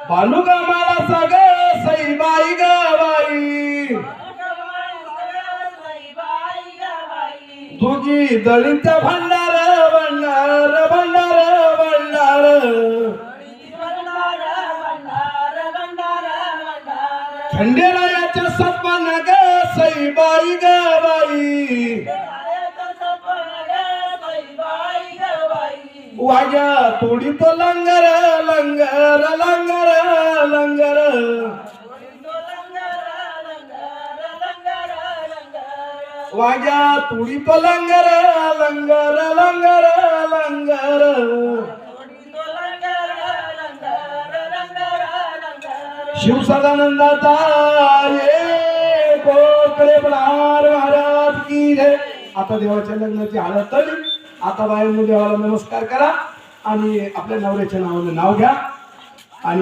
बालुगा मला सग सईबाई ग बाई तुझी दळींचा भंडार भंडार भंडार भंडार खंडेरायाच्या सपन ग सईबाई ग बाई वाजा तोडी तो लंगर लंगर लंगर लंगर वाजा तोडी तो लंगर लंगर लंगर लंगर शिवसदानंदाचा ये कोकळे बळार महाराज की जय. आता देवाच्या लग्नाची हळद तळी. आता बायांनी देवाला नमस्कार करा आणि आपल्या नवऱ्याच्या नावाने नाव घ्या आणि